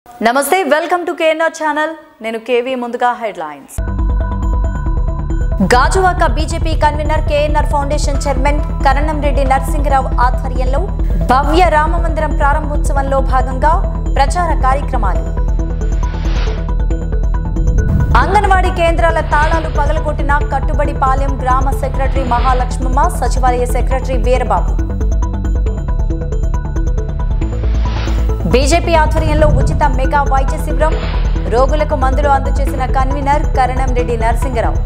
నమస్తే welcome to KNR channel నేను KV ముందుగా headlines Gajuwaka BJP convener KNR foundation chairman Karanam Reddy Narasingarao ఆధ్వర్యంలో భవ్య రామమందిరం ప్రారంభోత్సవంలో భాగంగా ప్రచార కార్యక్రమాలు అంగన్వాడీ కేంద్రాల తాళాలు పగలగొట్టిన కట్టుబడిపాలెం గ్రామ సెక్రటరీ మహాలక్ష్మమ్మ సచివాలయ సెక్రటరీ వీరబాబు బీజేపీ ఆధ్వర్యంలో ఉచిత మెగా వైద్య శిబిరం రోగులకు మందులు అందజేసిన కన్వీనర్ కరణంరెడ్డి నరసింగరావు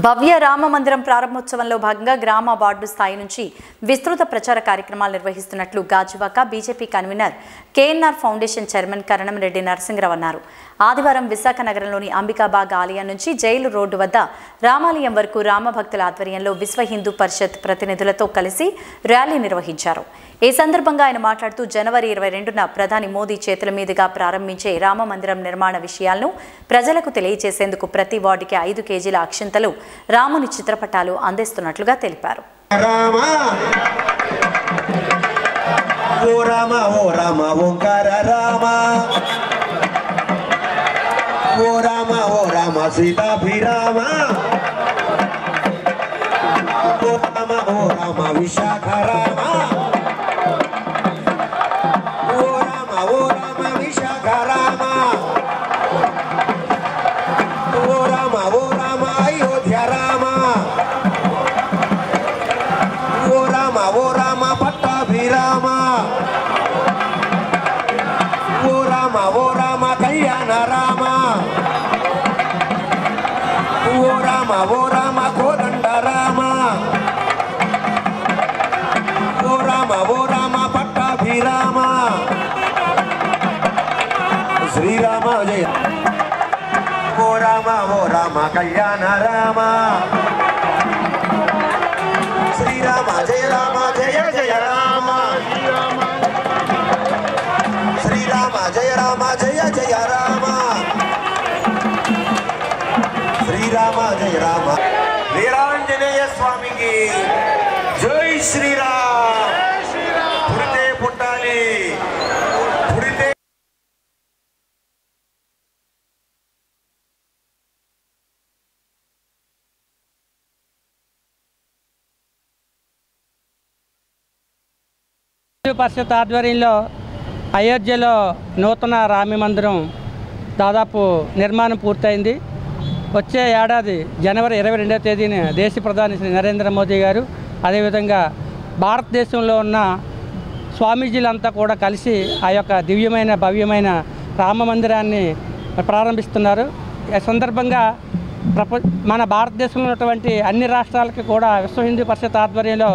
భవ్య రామ మందిరం ప్రారంభోత్సవంలో భాగంగా గ్రామ వార్డు స్థాయి నుంచి విస్తృత ప్రచార కార్యక్రమాలు నిర్వహిస్తున్నట్లు Gajuwaka BJP convener KNR foundation chairman Karanam Reddy Narasingarao అన్నారు. ఆదివారం విశాఖ నగరంలోని అంబికాబాగ్ ఆలయం నుంచి జైలు రోడ్డు వద్ద రామాలయం వరకు రామభక్తుల ఆధ్వర్యంలో విశ్వ హిందూ పరిషత్ ప్రతినిధులతో కలిసి ర్యాలీ నిర్వహించారు. ఈ సందర్భంగా ఆయన మాట్లాడుతూ జనవరి 22న ప్రధాని మోదీ చేతుల మీదుగా ప్రారంభించే రామ మందిరం నిర్మాణ విషయాలను ప్రజలకు తెలియజేసేందుకు ప్రతి వార్డుకి 5 కేజీల అక్షింతలు రాముని చిత్రపటాలు అందిస్తున్నట్లుగా తెలిపారు. శ్రీరామ జయ ఓ రామ కళ్యాణ రామ శ్రీరామ జయ జయ రామ శ్రీరామ జయ జయ రామ శ్రీరామ జయ రామ వీరాంజనేయ స్వామికి జై శ్రీరామ్. పుడితే పుట్టాలి పుడితే పరిషత్ ఆధ్వర్యంలో అయోధ్యలో నూతన రామ మందిరం దాదాపు నిర్మాణం పూర్తయింది. వచ్చే ఏడాది జనవరి 22వ తేదీన దేశ ప్రధాని శ్రీ నరేంద్ర మోదీ గారు అదేవిధంగా భారతదేశంలో ఉన్న స్వామీజీలంతా కూడా కలిసి ఆ యొక్క దివ్యమైన భవ్యమైన రామ మందిరాన్ని ప్రారంభిస్తున్నారు. ఈ సందర్భంగా మన భారతదేశంలో ఉన్నటువంటి అన్ని రాష్ట్రాలకి కూడా విశ్వ హిందూ పరిషత్ ఆధ్వర్యంలో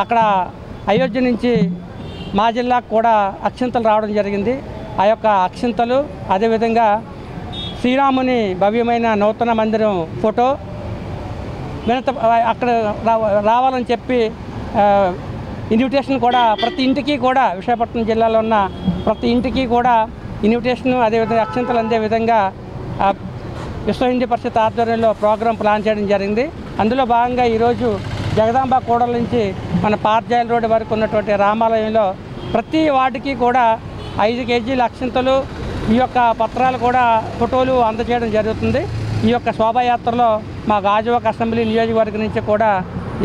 అక్కడ అయోధ్య నుంచి మా జిల్లాకు కూడా అక్షింతలు రావడం జరిగింది. ఆ యొక్క అక్షింతలు అదేవిధంగా శ్రీరాముని భవ్యమైన నూతన మందిరం ఫోటో అక్కడ రావాలని చెప్పి ఇన్విటేషన్ కూడా ప్రతి ఇంటికి కూడా విశాఖపట్నం జిల్లాలో ఉన్న ప్రతి ఇంటికి కూడా ఇన్విటేషన్ అదేవిధంగా అక్షింతలు అందే విధంగా విశ్వ హిందూ పరిషత్ ఆధ్వర్యంలో ప్రోగ్రాం ప్లాన్ చేయడం జరిగింది. అందులో భాగంగా ఈరోజు జగదాంబ కూడల నుంచి మన పార్జాయిల్ రోడ్డు వరకు ఉన్నటువంటి రామాలయంలో ప్రతి వార్డుకి కూడా 5 కేజీల అక్షింతలు ఈ యొక్క పత్రాలు కూడా ఫోటోలు అందజేయడం జరుగుతుంది. ఈ యొక్క శోభాయాత్రలో మా గాజువాక అసెంబ్లీ నియోజకవర్గం నుంచి కూడా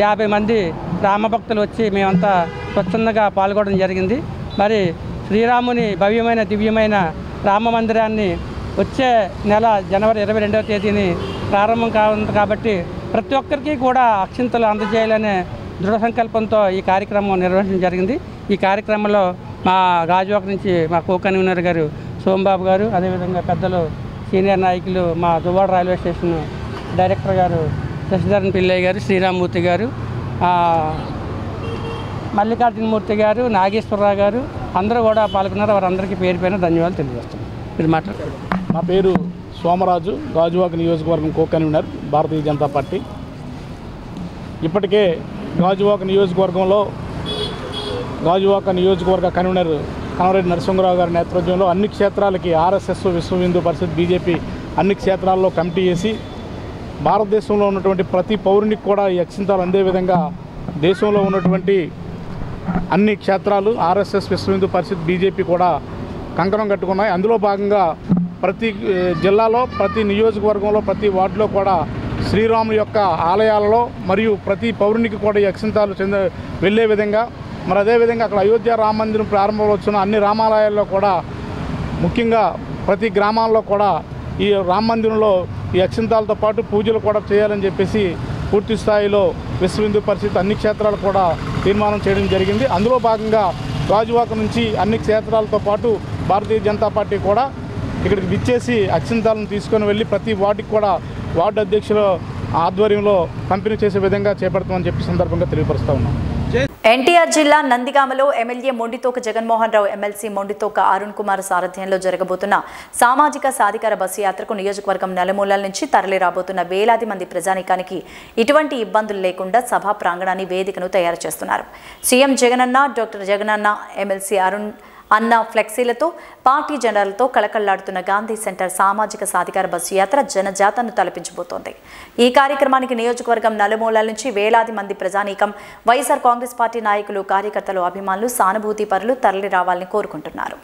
50 మంది రామభక్తులు వచ్చి మేమంతా స్వచ్ఛందంగా పాల్గొనడం జరిగింది. మరి శ్రీరాముని భవ్యమైన దివ్యమైన రామ మందిరాన్ని వచ్చే నెల జనవరి 22వ తేదీని ప్రారంభం కానుంది కాబట్టి ప్రతి ఒక్కరికి కూడా అక్షింతలు అందజేయాలనే దృఢ సంకల్పంతో ఈ కార్యక్రమం నిర్వహించడం జరిగింది. ఈ కార్యక్రమంలో మా గాజువాక నుంచి మా కో కన్వీనర్ గారు సోమబాబు గారు అదేవిధంగా పెద్దలు సీనియర్ నాయకులు మా దువ్వాడ రైల్వే స్టేషన్ డైరెక్టర్ గారు శశిధరన్ పిల్లయ్య గారు శ్రీరామ్మూర్తి గారు మల్లికార్జునమూర్తి గారు నాగేశ్వరరావు గారు అందరూ కూడా పాల్గొన్నారు. వారందరికీ పేరు పైన ధన్యవాదాలు తెలియజేస్తున్నాను. మీరు మాట్లాడారు. నా పేరు సోమరాజు, గాజువాక నియోజకవర్గం co convener Bharatiya Janata party. ఇప్పటికే గాజువాక నియోజకవర్గ కన్వీనర్ కరణంరెడ్డి నరసింగరావు గారి నేతృత్వంలో అన్ని క్షేత్రాలకి ఆర్ఎస్ఎస్ విశ్వ హిందూ పరిషత్ బీజేపీ అన్ని క్షేత్రాల్లో కమిటీ చేసి భారతదేశంలో ఉన్నటువంటి ప్రతి పౌరునికి కూడా ఈ అక్షింతలు అందే విధంగా దేశంలో ఉన్నటువంటి అన్ని క్షేత్రాలు ఆర్ఎస్ఎస్ విశ్వ హిందూ పరిషత్ బీజేపీ కూడా కంకణం కట్టుకున్నాయి. అందులో భాగంగా ప్రతి జిల్లాలో ప్రతి నియోజకవర్గంలో ప్రతి వార్డులో కూడా శ్రీరాముని యొక్క ఆలయాలలో మరియు ప్రతి పౌరునికి కూడా ఈ అక్షింతాలు వెళ్ళే విధంగా మరి అదేవిధంగా అక్కడ అయోధ్య రామ మందిరం ప్రారంభమవుతున్న అన్ని రామాలయాల్లో కూడా ముఖ్యంగా ప్రతి గ్రామాల్లో కూడా ఈ రామ మందిరంలో ఈ అక్షింతాలతో పాటు పూజలు కూడా చేయాలని చెప్పేసి పూర్తి స్థాయిలో విశ్వ హిందూ పరిషత్ అన్ని క్షేత్రాలు కూడా తీర్మానం చేయడం జరిగింది. అందులో భాగంగా గాజువాక నుంచి అన్ని క్షేత్రాలతో పాటు భారతీయ జనతా పార్టీ కూడా ఇక్కడికి విచ్చేసి అక్షింతాలను తీసుకొని వెళ్ళి ప్రతి వార్డుకి కూడా వార్డు అధ్యక్షుల ఆధ్వర్యంలో పంపిణీ చేసే విధంగా చేపడతామని చెప్పి సందర్భంగా తెలియపరుస్తూ ఉన్నాం. ఎన్టీఆర్ జిల్లా నందిగామలో ఎమ్మెల్యే మొండితోక జగన్మోహన్ రావు ఎమ్మెల్సీ మొండితోక అరుణ్ కుమార్ సారథ్యంలో జరగబోతున్న సామాజిక సాధికార బస్సు యాత్రకు నియోజకవర్గం నలుమూలల నుంచి తరలి రాబోతున్న వేలాది మంది ప్రజానీకానికి ఇటువంటి ఇబ్బందులు లేకుండా సభా ప్రాంగణాన్ని వేదికను తయారు చేస్తున్నారు. CM Jagananna, doctor Jagananna, MLC Arun అన్న ఫ్లెక్సీలతో పార్టీ జెండాలతో కళకళ్లాడుతున్న గాంధీ సెంటర్ సామాజిక సాధికార బస్సు యాత్ర జనజాతను తలపించబోతోంది. ఈ కార్యక్రమానికి నియోజకవర్గం నలుమూలల నుంచి వేలాది మంది ప్రజానీకం, వైఎస్ఆర్ కాంగ్రెస్ పార్టీ నాయకులు, కార్యకర్తలు, అభిమానులు, సానుభూతి పరులు తరలి రావాలని కోరుకుంటున్నారు.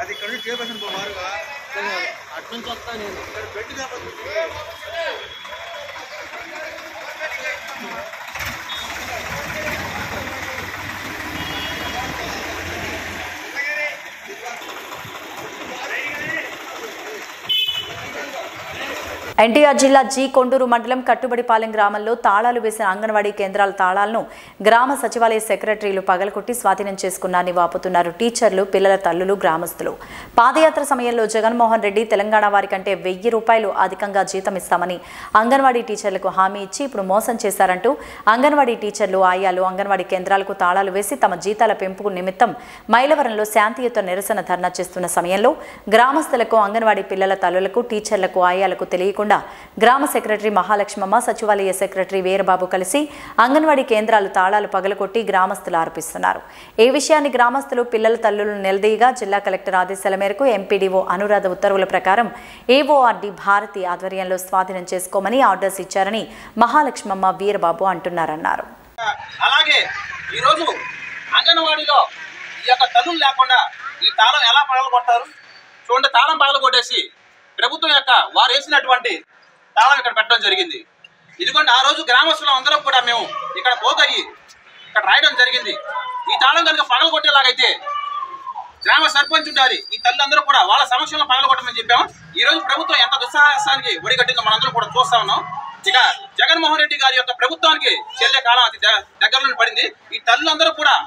అది ఇక్కడ నుంచి చేపట్టిన మారుగా అటు నుంచి వస్తా నేను ఇక్కడ పెట్టి ఎన్టీఆర్ జిల్లా జీ కొండూరు మండలం కట్టుబడిపాలెం గ్రామంలో తాళాలు వేసిన అంగన్వాడీ కేంద్రాల తాళాలను గ్రామ సచివాలయ సెక్రటరీలు పగలకొట్టి స్వాధీనం చేసుకున్నారని వాపుతున్నారు టీచర్లు, పిల్లల తల్లులు, గ్రామస్తులు. పాదయాత్ర సమయంలో జగన్మోహన్ రెడ్డి తెలంగాణ వారి కంటే 1000 రూపాయలు అధికంగా జీతం ఇస్తామని అంగన్వాడీ టీచర్లకు హామీ ఇచ్చి ఇప్పుడు మోసం చేశారంటూ అంగన్వాడీ టీచర్లు, ఆయాలు అంగన్వాడీ కేంద్రాలకు తాళాలు వేసి తమ జీతాల పెంపుకు నిమిత్తం మైలవరంలో శాంతియుత నిరసన ధర్నా చేస్తున్న సమయంలో గ్రామస్తులకు, అంగన్వాడీ పిల్లల తల్లులకు, టీచర్లకు, ఆయాలకు తెలియకుండా గ్రామ సెక్రటరీ మహాలక్ష్మమ్మ, సచివాలయ సెక్రటరీ వీరబాబు కలిసి అంగన్వాడీ కేంద్రాలు తాళాలు పగలకొట్టి గ్రామస్తులు ఆరోపిస్తున్నారు. ఈ విషయాన్ని గ్రామస్తులు, పిల్లల తల్లులు నిలదీయగా జిల్లా కలెక్టర్ ఆదేశాల మేరకు ఎంపీడీఓ అనురాధ ఉత్తర్వుల ప్రకారం ఏఓఆర్డీ భారతి ఆధ్వర్యంలో స్వాధీనం చేసుకోమని ఆర్డర్స్ ఇచ్చారని మహాలక్ష్మమ్మ, వీరబాబు అంటున్నారన్నారు. అలాగే ఈరోజు అంగన్వాడీలో ఈ యొక్క తల్లులు లేకుండా ఈ తాళం ఎలా పగలగొట్టారు చూడండి. తాళం పగలగొట్టేసి ప్రభుత్వం యొక్క వారు వేసినటువంటి తాళం ఇక్కడ పెట్టడం జరిగింది. ఇదిగోండి, ఆ రోజు గ్రామస్తులం అందరం కూడా మేము ఇక్కడ పోగయ్యి ఇక్కడ రాయడం జరిగింది. ఈ తాళం కనుక పగలగొట్టేలాగైతే గ్రామ సర్పంచ్ ఉండాలి, ఈ తల్లందరూ కూడా వాళ్ళ సమక్షంలో పగలగొట్టమని చెప్పాము. ఈ రోజు ప్రభుత్వం ఎంత దుస్సాహసానికి ఒడిగట్టిందో మనందరూ కూడా చూస్తా ఉన్నాం. ఇక జగన్మోహన్ రెడ్డి గారి యొక్క ప్రభుత్వానికి చెల్లె కాలం అతి దగ్గరలో పడింది. ఈ తల్లులందరూ కూడా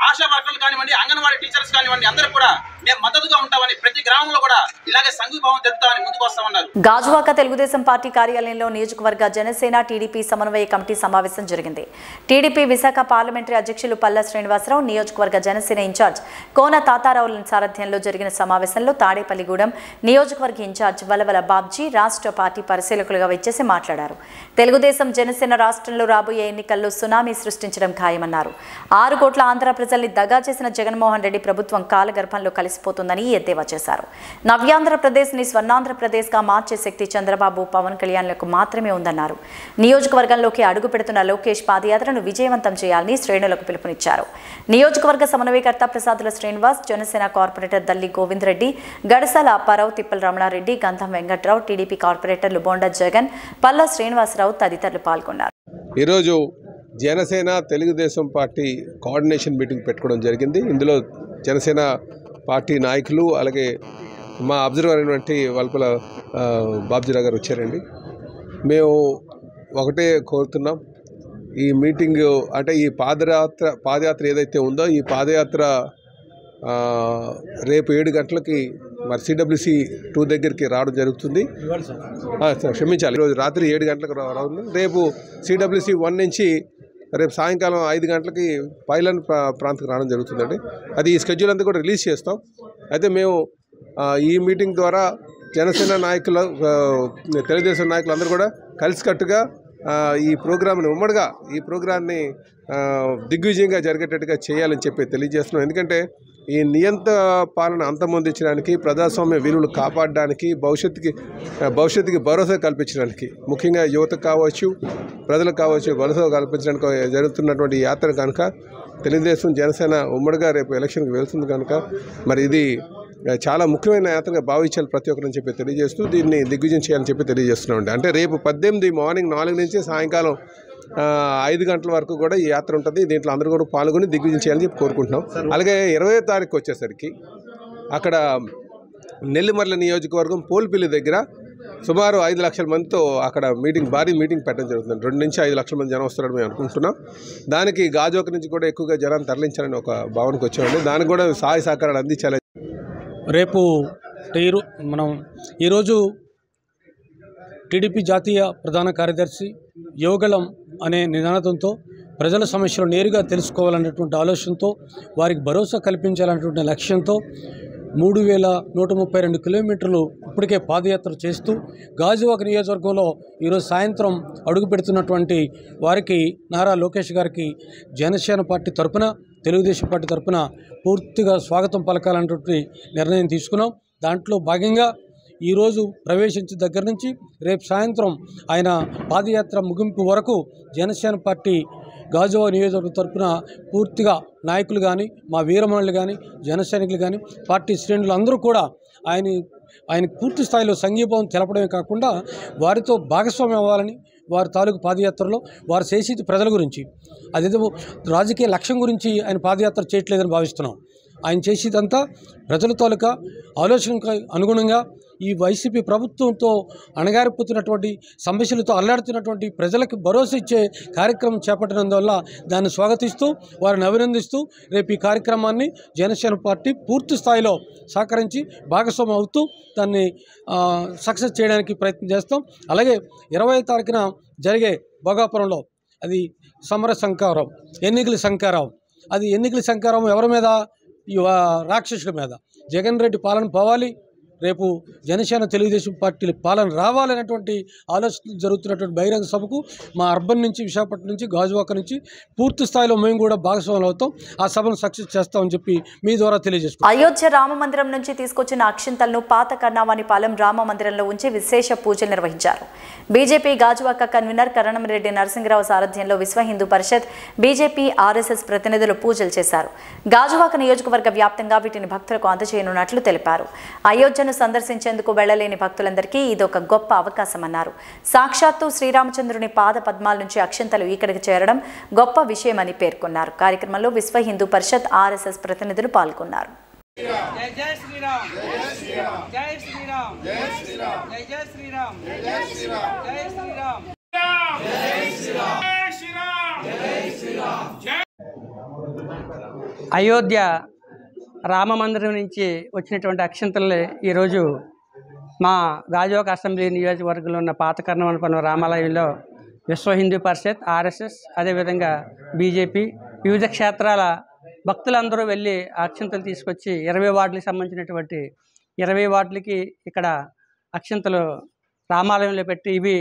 ఆశా వర్కర్లు కానివ్వండి, అంగన్వాడీ టీచర్స్ కానివ్వండి, అందరూ కూడా మేము మద్దతుగా ఉంటామని ప్రతి గ్రామంలో కూడా ఇలాగే సంఘీభావం తెలుపుతామని ముందుకు వస్తామన్నారు. గాజువాక తెలుగుదేశం పార్టీ కార్యాలయంలో నియోజకవర్గ జనసేన, టీడీపీ సమన్వయ కమిటీ సమావేశం జరిగింది. టీడీపీ విశాఖ పార్లమెంటరీ అధ్యక్షులు పల్లా శ్రీనివాసరావు, నియోజకవర్గ జనసేన ఇన్ఛార్జ్ కోన తాతారావుల సారథ్యంలో జరిగిన సమావేశంలో తాడేపల్లిగూడెం నియోజకవర్గ ఇన్ఛార్జ్ వలవల బాబ్జీ రాష్ట్ర పార్టీ పరిశీలకులుగా వచ్చేసి మాట్లాడారు. తెలుగుదేశం, జనసేన రాష్ట్రంలో రాబోయే ఎన్నికల్లో సునామీ సృష్టించడం ఖాయమన్నారు. 6 కోట్ల ఆంధ్ర ప్రజల్ని దగా చేసిన జగన్మోహన్ రెడ్డి ప్రభుత్వం కాలగర్భంలో కలిసిపోతుందని ఎద్దేవా చేశారు. నవ్యాంధ్రప్రదేశ్ ని స్వర్ణాంధ్రప్రదేశ్ గా మార్చే శక్తి చంద్రబాబు, పవన్ కళ్యాణ్లకు మాత్రమే ఉందన్నారు. నియోజకవర్గంలోకి అడుగు పెడుతున్న లోకేష్ పాదయాత్రను విజయవంతం చేయాలని శ్రేణులకు పిలుపునిచ్చారు. నియోజకవర్గ సమన్వయకర్త ప్రసాదుల శ్రీనివాస్, జనసేన కార్పొరేటర్ దల్లి గోవింద్ రెడ్డి, గడసాల అప్పారావు, తిప్పల రమణారెడ్డి, గంధం వెంకట్రావు, టీడీపీ కార్పొరేటర్లు బోండా జగన్, పల్లా శ్రీనివాసరావు తదితరులు పాల్గొన్నారు. ఈరోజు Janasena Telugu Desam party coordination meeting పెట్టుకోవడం జరిగింది. ఇందులో జనసేన పార్టీ నాయకులు అలాగే మా అబ్జర్వర్ అయినటువంటి వల్పల బాబ్జీరావు గారు వచ్చారండి. మేము ఒకటే కోరుతున్నాం, ఈ మీటింగ్ అంటే ఈ పాదయాత్ర ఏదైతే ఉందో ఈ పాదయాత్ర రేపు 7 గంటలకి మరి CWC 2 దగ్గరికి రావడం జరుగుతుంది. క్షమించాలి, ఈరోజు రాత్రి 7 గంటలకు రావడం. రేపు CWC 1 నుంచి రేపు సాయంకాలం 5 గంటలకి పైలన్ ప్రాంతానికి రావడం జరుగుతుందండి. అది ఈ స్కెడ్యూల్ అంతా కూడా రిలీజ్ చేస్తాం. అయితే మేము ఈ మీటింగ్ ద్వారా జనసేన నాయకులు తెలుగుదేశం నాయకులు అందరూ కూడా కలిసికట్టుగా ఈ ప్రోగ్రామ్ని ఉమ్మడిగా ఈ ప్రోగ్రాన్ని దిగ్విజయంగా జరిగేటట్టుగా చేయాలని చెప్పి తెలియజేస్తున్నాం. ఎందుకంటే ఈ నియంత పాలన అంతమొందించడానికి, ప్రజాస్వామ్య విలువలు కాపాడడానికి, భవిష్యత్తుకి భరోసా కల్పించడానికి, ముఖ్యంగా యువతకు కావచ్చు ప్రజలకు కావచ్చు భరోసా కల్పించడానికి జరుగుతున్నటువంటి యాత్ర కనుక తెలుగుదేశం జనసేన ఉమ్మడిగా రేపు ఎలక్షన్కి వెళ్తుంది కనుక మరి ఇది చాలా ముఖ్యమైన యాత్రగా భావించాలి ప్రతి ఒక్కరని చెప్పి తెలియజేస్తూ దీన్ని దిగ్విజయం చేయాలని చెప్పి తెలియజేస్తున్నామండి. అంటే రేపు 18 మార్నింగ్ 4 నుంచి సాయంకాలం 5 గంటల వరకు కూడా ఈ యాత్ర ఉంటుంది. దీంట్లో అందరూ కూడా పాల్గొని దిగ్విజయం చేయాలని చెప్పి కోరుకుంటున్నాం. అలాగే 20వ తారీఖు వచ్చేసరికి అక్కడ నెల్లిమర్ల నియోజకవర్గం పోల్పిల్లి దగ్గర సుమారు 5 లక్షల మందితో అక్కడ భారీ మీటింగ్ పెట్టడం జరుగుతుంది. 2 నుంచి 5 లక్షల మంది జనం వస్తారని మేము అనుకుంటున్నాం. దానికి గాజువాక నుంచి కూడా ఎక్కువగా జనాన్ని తరలించాలని ఒక భావనకు వచ్చామండి. దానికి కూడా సహాయ సహకారాలు అందించాలి. రేపు మనం ఈరోజు టీడీపీ జాతీయ ప్రధాన కార్యదర్శి యువగళం అనే నినాదంతో ప్రజల సమస్యలు నేరుగా తెలుసుకోవాలనేటువంటి ఆలోచనతో వారికి భరోసా కల్పించాలనేటువంటి లక్ష్యంతో 3132 కిలోమీటర్లు ఇప్పటికే పాదయాత్ర చేస్తూ గాజువాక నియోజకవర్గంలో ఈరోజు సాయంత్రం అడుగు పెడుతున్నటువంటి వారికి నారా లోకేష్ గారికి జనసేన పార్టీ తరపున తెలుగుదేశం పార్టీ తరపున పూర్తిగా స్వాగతం పలకాలనేటువంటి నిర్ణయం తీసుకున్నాం. దాంట్లో భాగంగా ఈరోజు ప్రవేశించిన దగ్గర నుంచి రేపు సాయంత్రం ఆయన పాదయాత్ర ముగింపు వరకు జనసేన పార్టీ గాజువాక నియోజకవర్గం తరపున పూర్తిగా నాయకులు కానీ మా వీరమణులు కానీ జనసైనికులు కానీ పార్టీ శ్రేణులు అందరూ కూడా ఆయన పూర్తి స్థాయిలో సంఘీభావం తెలపడమే కాకుండా వారితో భాగస్వామ్యం అవ్వాలని వారి తాలూకు పాదయాత్రలో వారు చేసేది ప్రజల గురించి, అదేదో రాజకీయ లక్ష్యం గురించి ఆయన పాదయాత్ర చేయట్లేదని భావిస్తున్నాం. ఆయన చేసేదంతా ప్రజల తాలూకా ఆలోచనకు అనుగుణంగా ఈ వైసీపీ ప్రభుత్వంతో అణగారిపోతున్నటువంటి సమస్యలతో అల్లాడుతున్నటువంటి ప్రజలకు భరోసా ఇచ్చే కార్యక్రమం చేపట్టినందువల్ల దాన్ని స్వాగతిస్తూ వారిని అభినందిస్తూ రేపు ఈ కార్యక్రమాన్ని జనసేన పార్టీ పూర్తి స్థాయిలో సహకరించి భాగస్వామ్యం అవుతూ దాన్ని సక్సెస్ చేయడానికి ప్రయత్నం చేస్తాం. అలాగే 20వ తారీఖున జరిగే భోగాపురంలో అది సమర సంకారం, ఎన్నికల సంకారం. అది ఎన్నికల సంకారం ఎవరి మీద? ఈ రాక్షసుల మీద. జగన్ రెడ్డి పాలన పోవాలి, రేపు జనసేన తెలుగుదేశం పార్టీల పాలన రావాలనేటువంటి ఆలోచన జరుగుతున్నటువంటి బహిరంగ సభకు మా అర్బన్ నుంచి విశాఖపట్నం నుంచి గాజువాక నుంచి పూర్తి స్థాయిలో మేము కూడా భాగస్వాములు అవుతాం. ఆ సభను సక్సెస్ చేస్తామని చెప్పి మీ ద్వారా తెలియజేస్తాం. అయోధ్య రామ మందిరం నుంచి తీసుకొచ్చిన అక్షింతలను పాత కర్ణావానిపాలెం రామ మందిరంలో ఉంచి విశేష పూజలు నిర్వహించారు. బీజేపీ గాజువాక కన్వీనర్ కరణంరెడ్డి నరసింగరావు సారథ్యంలో విశ్వ హిందూ పరిషత్, బీజేపీ, ఆర్ఎస్ఎస్ ప్రతినిధులు పూజలు చేశారు. గాజువాక నియోజకవర్గ వ్యాప్తంగా వీటిని భక్తులకు అందజేయనున్నట్లు తెలిపారు. అయోధ్యను సందర్శించేందుకు వెళ్లలేని భక్తులందరికీ ఇదొక గొప్ప అవకాశమన్నారు. సాక్షాత్తు శ్రీరామచంద్రుని పాద పద్మాల నుంచి అక్షంతలు ఇక్కడికి చేరడం గొప్ప విషయమని పేర్కొన్నారు. కార్యక్రమంలో విశ్వ హిందూ పరిషత్, ఆర్ఎస్ఎస్ ప్రతినిధులు పాల్గొన్నారు. అయోధ్య రామ మందిరం నుంచి వచ్చినటువంటి అక్షంతలు ఈరోజు మా గాజువాక అసెంబ్లీ నియోజకవర్గంలో ఉన్న పాత కర్ణవానిపాలెం రామాలయంలో విశ్వ హిందూ పరిషత్, ఆర్ఎస్ఎస్, అదేవిధంగా బీజేపీ వివిధ క్షేత్రాల భక్తులందరూ వెళ్ళి అక్షంతలు తీసుకొచ్చి 20 వార్డులకు సంబంధించినటువంటి 20 వార్డులకి ఇక్కడ అక్షంతలు రామాలయంలో పెట్టి ఇవి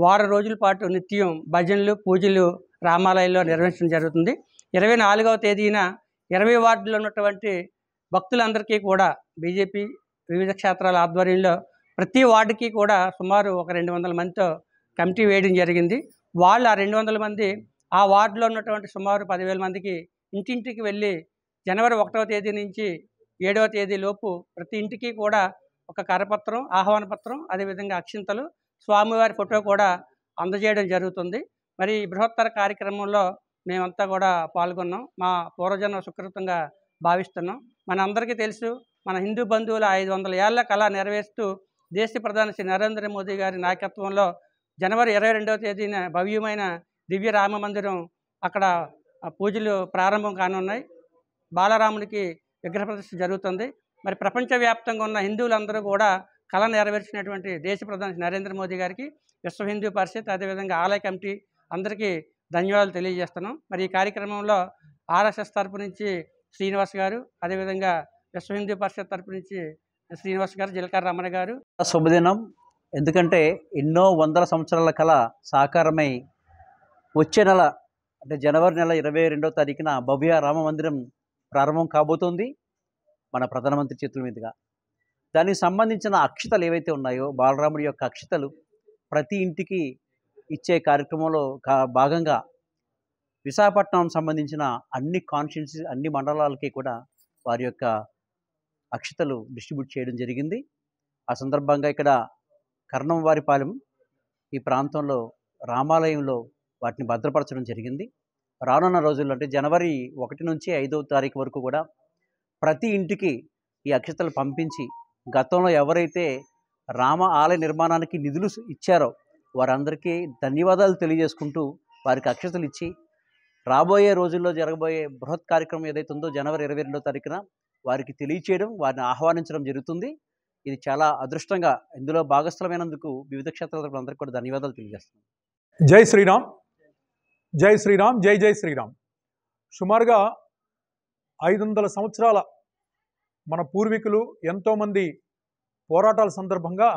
వారం రోజుల పాటు నిత్యం భజనలు, పూజలు రామాలయంలో నిర్వహించడం జరుగుతుంది. 24వ తేదీన 20 వార్డుల్లో ఉన్నటువంటి భక్తులందరికీ కూడా బీజేపీ వివిధ క్షేత్రాల ఆధ్వర్యంలో ప్రతి వార్డుకి కూడా సుమారు ఒక 200 మందితో కమిటీ వేయడం జరిగింది. వాళ్ళు ఆ 200 మంది ఆ వార్డులో ఉన్నటువంటి సుమారు 10,000 మందికి ఇంటింటికి వెళ్ళి జనవరి 1వ తేదీ నుంచి 7వ తేదీ లోపు ప్రతి ఇంటికి కూడా ఒక కరపత్రం, ఆహ్వాన పత్రం, అదేవిధంగా అక్షింతలు, స్వామివారి ఫోటో కూడా అందజేయడం జరుగుతుంది. మరి ఈ బృహత్తర కార్యక్రమంలో మేమంతా కూడా పాల్గొన్నాం. మా పూర్వజన్మ సుకృతంగా భావిస్తున్నాం. మనందరికీ తెలుసు, మన హిందూ బంధువుల 500 ఏళ్ల కళ నెరవేరుస్తూ దేశ ప్రధాని శ్రీ నరేంద్ర మోదీ గారి నాయకత్వంలో జనవరి 22వ తేదీన భవ్యమైన దివ్య రామ మందిరం అక్కడ పూజలు ప్రారంభం కానున్నాయి. బాలరాముడికి విగ్రహ ప్రతిష్ఠ జరుగుతుంది. మరి ప్రపంచవ్యాప్తంగా ఉన్న హిందువులందరూ కూడా కళ నెరవేర్చినటువంటి దేశ ప్రధాని నరేంద్ర మోదీ గారికి విశ్వ హిందూ పరిషత్, అదేవిధంగా ఆలయ కమిటీ అందరికీ ధన్యవాదాలు తెలియజేస్తున్నాం. మరి ఈ కార్యక్రమంలో ఆర్ఎస్ఎస్ తరపు నుంచి శ్రీనివాస్ గారు, అదేవిధంగా విశ్వ హిందూ పరిషత్ తరపు నుంచి శ్రీనివాస్ గారు, జిలకర రమణ గారు. శుభదినం. ఎందుకంటే ఎన్నో వందల సంవత్సరాల కళ సాకారమై వచ్చే నెల అంటే జనవరి నెల 22వ తారీఖున భవ్య రామ మందిరం ప్రారంభం కాబోతోంది మన ప్రధానమంత్రి చేతుల మీదుగా. దానికి సంబంధించిన అక్షతలు ఏవైతే ఉన్నాయో, బాలరాముడి యొక్క అక్షతలు ప్రతి ఇంటికి ఇచ్చే కార్యక్రమంలో భాగంగా విశాఖపట్నం సంబంధించిన అన్ని కాన్స్టిట్యున్సీ, అన్ని మండలాలకి కూడా వారి యొక్క అక్షతలు డిస్ట్రిబ్యూట్ చేయడం జరిగింది. ఆ సందర్భంగా ఇక్కడ కర్ణంవారిపాలెం ఈ ప్రాంతంలో రామాలయంలో వాటిని భద్రపరచడం జరిగింది. రానున్న రోజుల్లో అంటే జనవరి 1 నుంచి 5వ తారీఖు వరకు కూడా ప్రతి ఇంటికి ఈ అక్షతలు పంపించి గతంలో ఎవరైతే రామ ఆలయ నిర్మాణానికి నిధులు ఇచ్చారో వారందరికీ ధన్యవాదాలు తెలియజేసుకుంటూ వారికి అక్షతలు ఇచ్చి రాబోయే రోజుల్లో జరగబోయే బృహత్ కార్యక్రమం ఏదైతే ఉందో జనవరి 22వ తారీఖున వారికి తెలియచేయడం, వారిని ఆహ్వానించడం జరుగుతుంది. ఇది చాలా అదృష్టంగా ఇందులో భాగస్థలమైనందుకు వివిధ క్షేత్రాల అందరికీ కూడా ధన్యవాదాలు తెలియజేస్తున్నాను. జై శ్రీరామ్, జై శ్రీరామ్, జై జై శ్రీరామ్. సుమారుగా 500 సంవత్సరాల మన పూర్వీకులు ఎంతోమంది పోరాటాల సందర్భంగా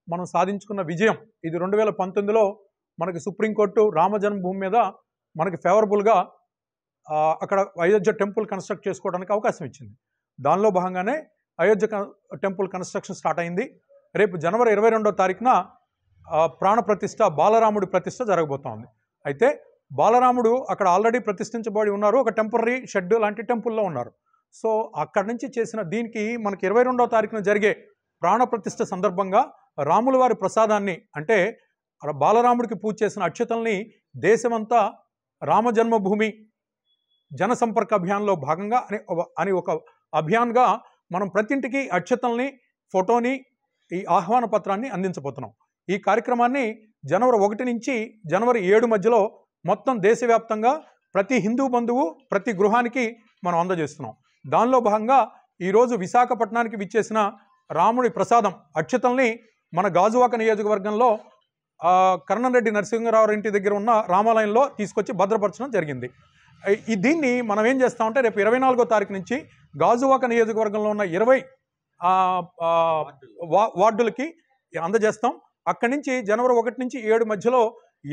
మనం సాధించుకున్న విజయం ఇది. 2019లో మనకి సుప్రీంకోర్టు రామ జన్మభూమి మీద మనకి ఫేవరబుల్గా అక్కడ అయోధ్య టెంపుల్ కన్స్ట్రక్ట్ చేసుకోవడానికి అవకాశం ఇచ్చింది. దానిలో భాగంగానే అయోధ్య టెంపుల్ కన్స్ట్రక్షన్ స్టార్ట్ అయింది. రేపు జనవరి 22వ తారీఖున ప్రాణ ప్రతిష్ఠ, బాలరాముడి ప్రతిష్ఠ జరగబోతోంది. అయితే బాలరాముడు అక్కడ ఆల్రెడీ ప్రతిష్ఠించబడి ఉన్నారు, ఒక టెంపరీ షెడ్ లాంటి టెంపుల్లో ఉన్నారు. సో అక్కడి నుంచి చేసిన దీనికి మనకి 22వ తారీఖున జరిగే ప్రాణ ప్రతిష్ఠ సందర్భంగా రాముల వారి ప్రసాదాన్ని అంటే బాలరాముడికి పూజ చేసిన అక్షతల్ని దేశమంతా రామ జన్మభూమి జనసంపర్క అభియాన్లో భాగంగా అని ఒక అభియాన్గా మనం ప్రతి ఇంటికి అక్షతల్ని, ఫోటోని, ఈ ఆహ్వాన పత్రాన్ని అందించబోతున్నాం. ఈ కార్యక్రమాన్ని జనవరి 1 నుంచి జనవరి 7 మధ్యలో మొత్తం దేశవ్యాప్తంగా ప్రతి హిందూ బంధువు ప్రతి గృహానికి మనం అందజేస్తున్నాం. దానిలో భాగంగా ఈరోజు విశాఖపట్నానికి విచ్చేసిన రాముడి ప్రసాదం అక్షతల్ని మన గాజువాక నియోజకవర్గంలో కర్ణంరెడ్డి నరసింహరావు ఇంటి దగ్గర ఉన్న రామాలయంలో తీసుకొచ్చి భద్రపరచడం జరిగింది. దీన్ని మనం ఏం చేస్తామంటే రేపు 24వ తారీఖు నుంచి గాజువాక నియోజకవర్గంలో ఉన్న 20 వార్డులకి అందజేస్తాం. అక్కడి నుంచి జనవరి 1 నుంచి 7 మధ్యలో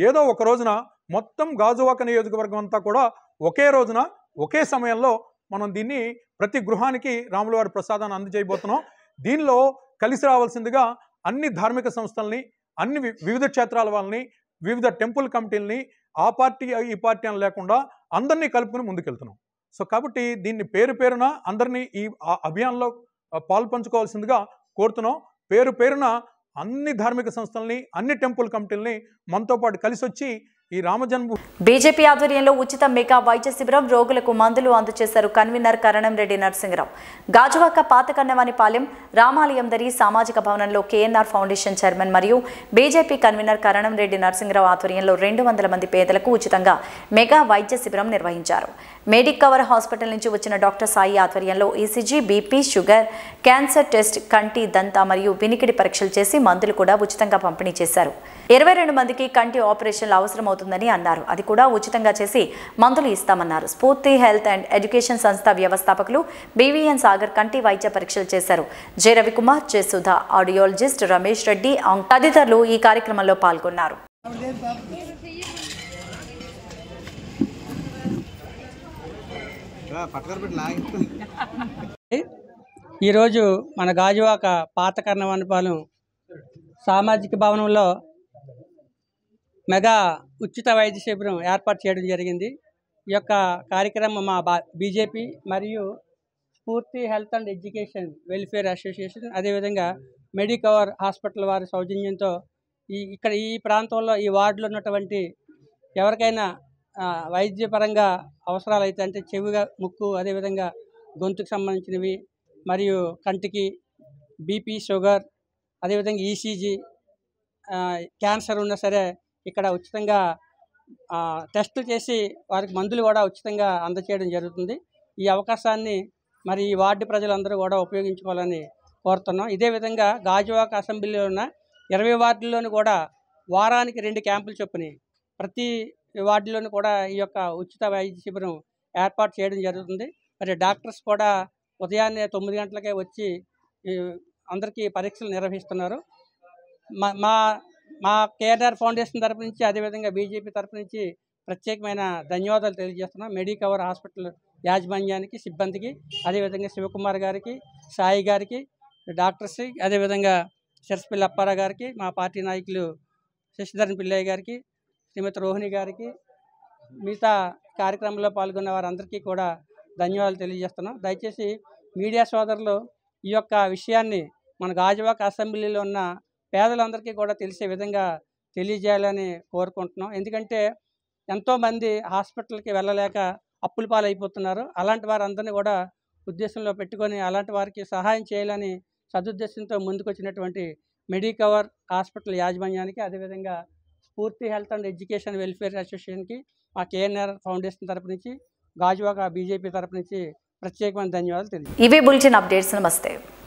ఏదో ఒక రోజున మొత్తం గాజువాక నియోజకవర్గం అంతా కూడా ఒకే రోజున ఒకే సమయంలో మనం దీన్ని ప్రతి గృహానికి రాముల వారి ప్రసాదాన్ని అందజేయబోతున్నాం. దీనిలో కలిసి రావాల్సిందిగా అన్ని ధార్మిక సంస్థల్ని, అన్ని వివిధ క్షేత్రాల వాళ్ళని, వివిధ టెంపుల్ కమిటీలని, ఆ పార్టీ ఈ పార్టీ అని లేకుండా అందరినీ కలుపుకుని ముందుకెళ్తున్నాం. సో కాబట్టి దీన్ని పేరు పేరున అందరినీ ఈ అభియాన్లో పాల్పంచుకోవాల్సిందిగా కోరుతున్నాం. పేరు పేరున అన్ని ధార్మిక సంస్థల్ని, అన్ని టెంపుల్ కమిటీలని మనతో పాటు కలిసి వచ్చి ఈ రామజన్మ. బీజేపీ ఆధ్వర్యంలో ఉచిత మెగా వైద్య శిబిరం, రోగులకు మందులు అందజేశారు కన్వీనర్ కరణంరెడ్డి నరసింహరావు. గాజువాక పాత కన్నవానిపాలెం రామాలయం దరి సామాజిక భవనంలో కేఎన్ఆర్ ఫౌండేషన్ చైర్మన్ మరియు బీజేపీ కన్వీనర్ కరణంరెడ్డి నరసింహరావు ఆధ్వర్యంలో 200 మంది పేదలకు ఉచితంగా మెగా వైద్య శిబిరం నిర్వహించారు. మెడిక్ కవర్ హాస్పిటల్ నుంచి వచ్చిన డాక్టర్ సాయి ఆధ్వర్యంలో ECG, BP, sugar, cancer test, కంటి, దంత మరియు వినికిడి పరీక్షలు చేసి మందులు కూడా ఉచితంగా పంపిణీ చేశారు. 22 మందికి కంటి ఆపరేషన్లు అవసరమవుతుందని అన్నారు. అది కూడా ఉచితంగా చేసి మందులు ఇస్తామన్నారు. స్ఫూర్తి హెల్త్ అండ్ ఎడ్యుకేషన్ సంస్థ వ్యవస్థాపకులు బీవీఎన్ సాగర్ కంటి వైద్య పరీక్షలు చేశారు. J Ravikumar, J Sudha, audiologist Ramesh Reddy తదితరులు ఈ కార్యక్రమంలో పాల్గొన్నారు. ఈరోజు మన గాజువాక పాత కన్నవానిపాలెం సామాజిక భవనంలో మెగా ఉచిత వైద్య శిబిరం ఏర్పాటు చేయడం జరిగింది. ఈ యొక్క కార్యక్రమం మా బీజేపీ మరియు స్ఫూర్తి health and education welfare association, అదేవిధంగా మెడికవర్ హాస్పిటల్ వారి సౌజన్యంతో ఈ ప్రాంతంలో ఈ వార్డులో ఉన్నటువంటి ఎవరికైనా వైద్యపరంగా అవసరాలు అయితే అంటే చెవిగా ముక్కు అదేవిధంగా గొంతుకు సంబంధించినవి మరియు కంటికి బీపీ షుగర్ అదేవిధంగా ఈసీజీ క్యాన్సర్ ఉన్నా సరే ఇక్కడ ఉచితంగా టెస్టులు చేసి వారికి మందులు కూడా ఉచితంగా అందచేయడం జరుగుతుంది. ఈ అవకాశాన్ని మరి ఈ వార్డు ప్రజలందరూ కూడా ఉపయోగించుకోవాలని కోరుతున్నాం. ఇదే విధంగా గాజువాక అసెంబ్లీలో ఉన్న 20 వార్డుల్లోనూ కూడా వారానికి 2 క్యాంపులు చొప్పున ప్రతి వార్డులోనూ కూడా ఈ యొక్క ఉచిత వైద్య శిబిరం ఏర్పాటు చేయడం జరుగుతుంది. మరి డాక్టర్స్ కూడా ఉదయాన్నే 9 గంటలకే వచ్చి అందరికీ పరీక్షలు నిర్వహిస్తున్నారు. మా కేఆర్ఆర్ ఫౌండేషన్ తరపు నుంచి అదేవిధంగా బీజేపీ తరపు నుంచి ప్రత్యేకమైన ధన్యవాదాలు తెలియజేస్తున్నాం. మెడికవర్ హాస్పిటల్ యాజమాన్యానికి, సిబ్బందికి, అదేవిధంగా శివకుమార్ గారికి, సాయి గారికి, డాక్టర్స్కి, అదేవిధంగా శరస్పల్లి అప్పారావు గారికి, మా పార్టీ నాయకులు శశిధరన్ పిల్లయ్య గారికి, శ్రీమతి రోహిణి గారికి, మిగతా కార్యక్రమంలో పాల్గొన్న వారందరికీ కూడా ధన్యవాదాలు తెలియజేస్తున్నాం. దయచేసి మీడియా సోదరులు ఈ యొక్క విషయాన్ని మన గాజువాక అసెంబ్లీలో ఉన్న పేదలందరికీ కూడా తెలిసే విధంగా తెలియజేయాలని కోరుకుంటున్నాం. ఎందుకంటే ఎంతోమంది హాస్పిటల్కి వెళ్ళలేక అప్పుల పాలైపోతున్నారు. అలాంటి వారందరినీ కూడా ఉద్దేశంలో పెట్టుకొని అలాంటి వారికి సహాయం చేయాలని సదుద్దేశంతో ముందుకొచ్చినటువంటి మెడికవర్ హాస్పిటల్ యాజమాన్యానికి, అదేవిధంగా స్ఫూర్తి హెల్త్ అండ్ ఎడ్యుకేషన్ వెల్ఫేర్ అసోసియేషన్కి, మా కేఎన్ఆర్ ఫౌండేషన్ తరపు నుంచి, గాజువాక బీజేపీ తరపు నుంచి ప్రత్యేకమైన ధన్యవాదాలు తెలియజేస్తాను. ఇవే బులెటిన్ అప్డేట్స్. నమస్తే.